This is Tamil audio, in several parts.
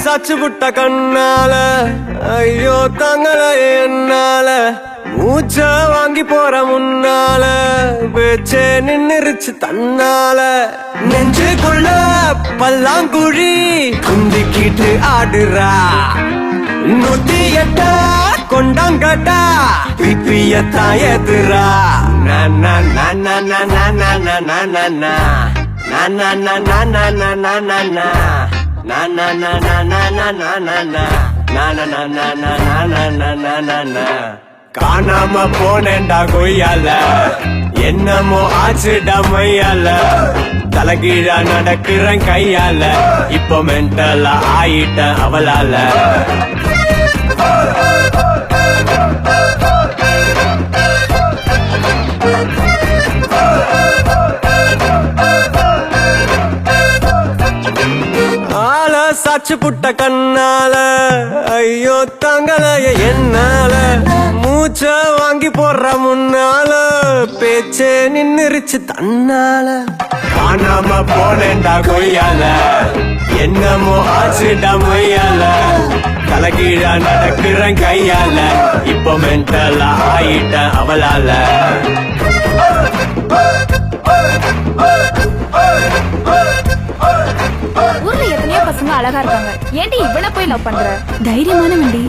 சாச்சு புட்ட கண்ணால ஐயோ தங்கள என்னால மூச்ச வாங்கி போற முன்னால பேச்சே நின்னுருச்சு தன்னால நெஞ்சுக்குள்ள பல்லாங்குழி குந்திக்கிட்டு ஆடுறா நொட்டி எட்டா கொண்டாங்கட்டா பிப்பியத்தான் எதுரா காணாம போனேன்டா கொய்யால என்னமோ ஆச்சுடா மையால தலைகீழா நடக்கிறேன் கையால இப்போ மென்டலா ஆயிட்டேன் அவளால சாச்சு புட்ட கண்ணால ஐயோ தங்களைய என்னால மூச்ச வாங்கி போடுற முன்னால பேச்சே நின்னுருச்சு தன்னால காணாம போனேன்டா கொய்யால என்னமோ ஆச்சுடா மையால தலைகீழா நடக்கிறேன் கையால இப்போ மென்டலா ஆயிட்டேன் அவளால ஊர்ல எத்தனையோ பசங்க அழகா இருக்காங்க, ஏன்டி இவள போய் லவ் பண்ற? தைரியமான வண்டி.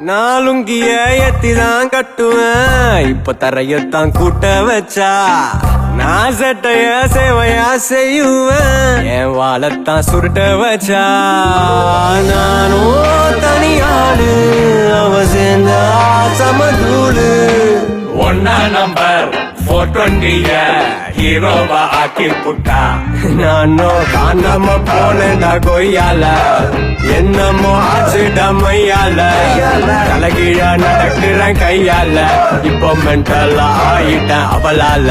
நாலுங்கிய எத்திதான் கட்டுவேன் இப்ப தரையத்தான் கூட்ட வச்சா நான் சட்டைய சேவையா செய்யுவேன் என் வாழத்தான் சுருட்ட வச்சா நானும் தனியாடு அவ சேர்ந்த சமதூளு ஒன்னா நம்பர் 420 ஹீரோவா ஆக்கி புட்டா நானோ காணாம போனேன்டா கொய்யால என்னமோ ஆச்சுடா மையால தலைகீழா நடக்கிறேன் கையால இப்போ மென்டலா ஆயிட்டேன் அவளால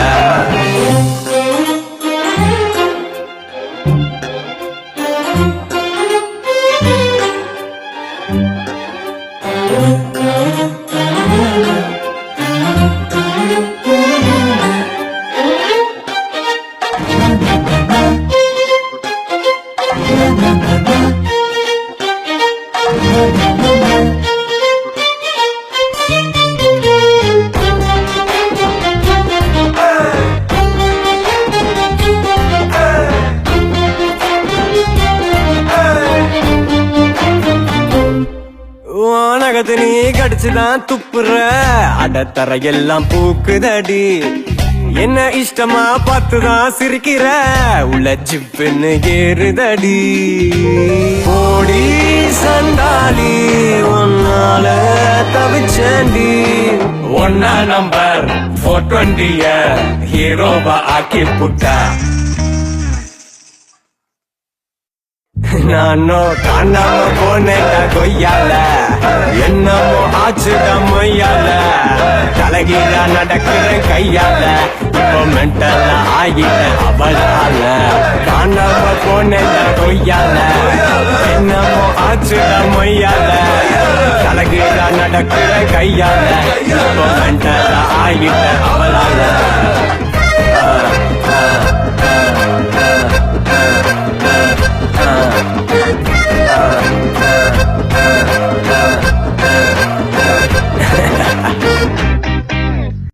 வானகத்து நீ கடிச்சுதான் துப்புற அடத்தர எல்லாம் பூக்குதடி என்ன இஷ்டமா பார்த்துதான் சிரிக்கிற உள்ள ஜிப்புன்னு ஏறுதடி ஓடி சண்டாளி ஒன்னால தவிச்சேண்டி ஒன்னா நம்பர் 420 ஹீரோவா ஆக்கி புட்டா நானோ காணாம போனேன்டா கொய்யால என்னமோ ஆச்சுடா மையால தலைகீழா நடக்கிறேன் கையால இப்போ மென்டலா ஆகிட்டேன் அவளால காணாம போனேன்டா கொய்யால என்னமோ ஆச்சுடா மையால தலைகீழா நடக்கிறேன் கையால இப்போ மென்டலா ஆகிட்டேன் அவளால